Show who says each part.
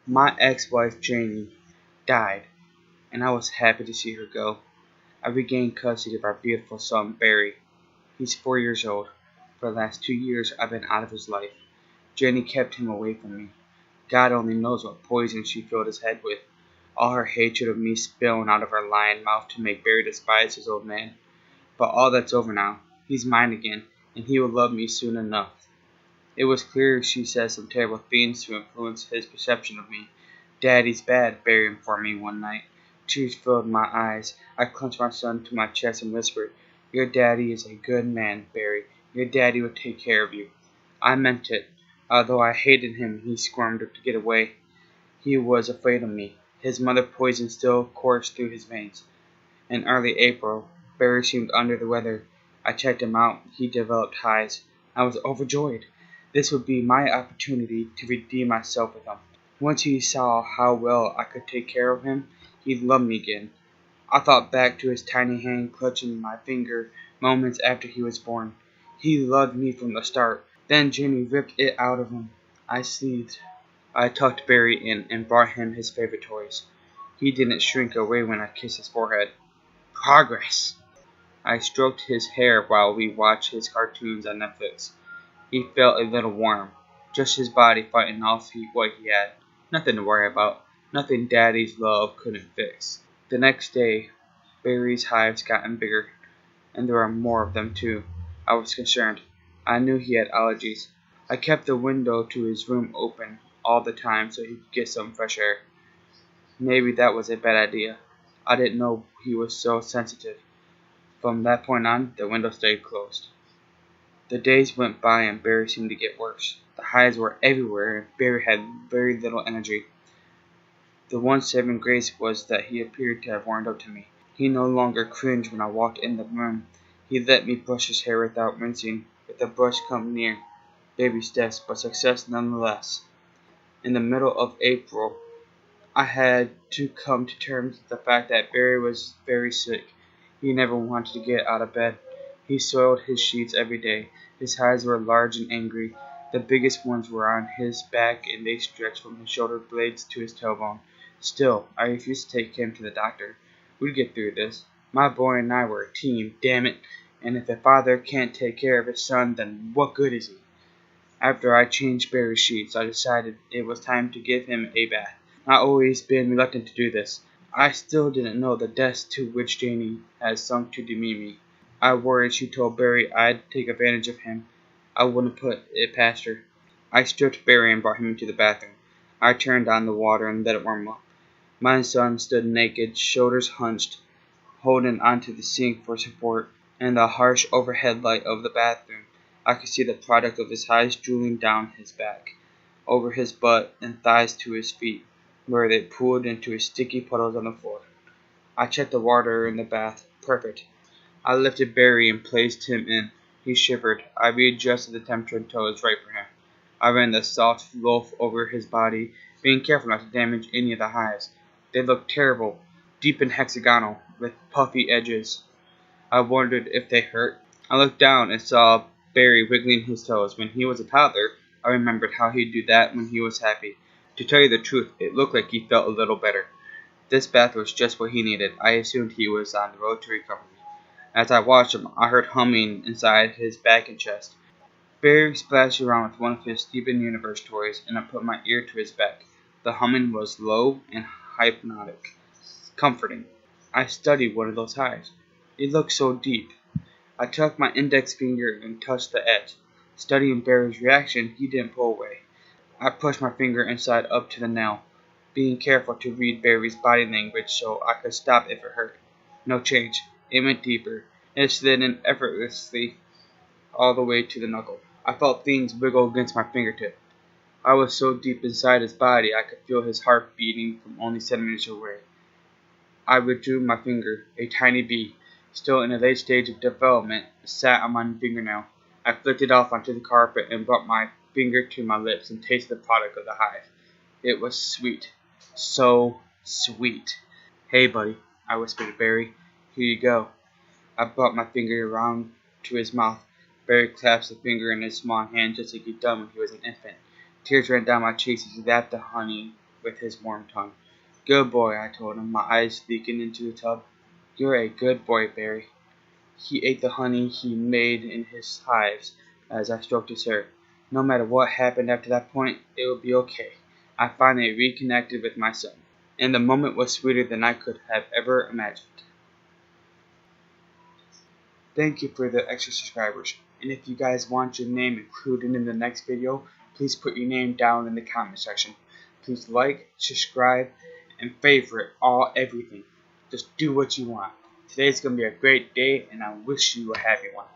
Speaker 1: My ex-wife Janie died, and I was happy to see her go. I regained custody of our beautiful son Barry. He's 4 years old. For the last 2 years I've been out of his life. Jenny kept him away from me. God only knows what poison she filled his head with. All her hatred of me spilling out of her lying mouth to make Barry despise his old man. But all that's over now. He's mine again, and he will love me soon enough. It was clear she said some terrible things to influence his perception of me. "Daddy's bad," Barry informed me one night. Tears filled my eyes. I clenched my son to my chest and whispered, "Your daddy is a good man, Barry. Your daddy will take care of you." I meant it. Although I hated him, he squirmed to get away. He was afraid of me. His mother poison still coursed through his veins. In early April, Barry seemed under the weather. I checked him out. He developed hives. I was overjoyed. This would be my opportunity to redeem myself with him. Once he saw how well I could take care of him, he loved me again. I thought back to his tiny hand clutching my finger moments after he was born. He loved me from the start. Then Jenny ripped it out of him. I seethed. I tucked Barry in and brought him his favorite toys. He didn't shrink away when I kissed his forehead. Progress! I stroked his hair while we watched his cartoons on Netflix. He felt a little warm. Just his body fighting off what he had. Nothing to worry about. Nothing Daddy's love couldn't fix. The next day, Barry's hives gotten bigger, and there were more of them too. I was concerned. I knew he had allergies. I kept the window to his room open all the time so he could get some fresh air. Maybe that was a bad idea. I didn't know he was so sensitive. From that point on, the window stayed closed. The days went by and Barry seemed to get worse. The hives were everywhere and Barry had very little energy. The one saving grace was that he appeared to have warmed up to me. He no longer cringed when I walked in the room. He let me brush his hair without rinsing. If the brush come near, baby steps, but success nonetheless. In the middle of April, I had to come to terms with the fact that Barry was very sick. He never wanted to get out of bed. He soiled his sheets every day. His eyes were large and angry. The biggest ones were on his back and they stretched from his shoulder blades to his tailbone. Still, I refused to take him to the doctor. We'd get through this. My boy and I were a team, damn it. And if a father can't take care of his son, then what good is he? After I changed Barry's sheets, I decided it was time to give him a bath. I've always been reluctant to do this. I still didn't know the depths to which Janie had sunk to demean me. I worried she told Barry I'd take advantage of him. I wouldn't put it past her. I stripped Barry and brought him into the bathroom. I turned on the water and let it warm up. My son stood naked, shoulders hunched, holding onto the sink for support. In the harsh overhead light of the bathroom, I could see the product of his hives drooling down his back, over his butt and thighs to his feet, where they pooled into sticky puddles on the floor. I checked the water in the bath. Perfect. I lifted Barry and placed him in. He shivered. I readjusted the temperature until it was right for him. I ran the soft loaf over his body, being careful not to damage any of the hives. They looked terrible, deep and hexagonal, with puffy edges. I wondered if they hurt. I looked down and saw Barry wiggling his toes. When he was a toddler, I remembered how he'd do that when he was happy. To tell you the truth, it looked like he felt a little better. This bath was just what he needed. I assumed he was on the road to recovery. As I watched him, I heard humming inside his back and chest. Barry splashed around with one of his Steven Universe toys, and I put my ear to his back. The humming was low and hypnotic, comforting. I studied one of those hives. It looked so deep. I took my index finger and touched the edge. Studying Barry's reaction, he didn't pull away. I pushed my finger inside up to the nail, being careful to read Barry's body language so I could stop if it hurt. No change. It went deeper. It slid in effortlessly all the way to the knuckle. I felt things wiggle against my fingertip. I was so deep inside his body I could feel his heart beating from only centimeters away. I withdrew my finger. A tiny bee, still in a late stage of development, sat on my fingernail. I flicked it off onto the carpet and brought my finger to my lips and tasted the product of the hive. It was sweet. So sweet. "Hey, buddy," I whispered to Barry. "Here you go." I brought my finger around to his mouth. Barry clasped the finger in his small hand just like he'd done when he was an infant. Tears ran down my cheeks as he lapped the honey with his warm tongue. Good boy, I told him, my eyes leaking into the tub. You're a good boy, Barry. He ate the honey he made in his hives as I stroked his hair. No matter what happened after that point, it would be okay. I finally reconnected with my son, and the moment was sweeter than I could have ever imagined. Thank you for the extra subscribers, and if you guys want your name included in the next video, please put your name down in the comment section. Please like, subscribe, and favorite everything. Just do what you want. Today's going to be a great day, and I wish you a happy one.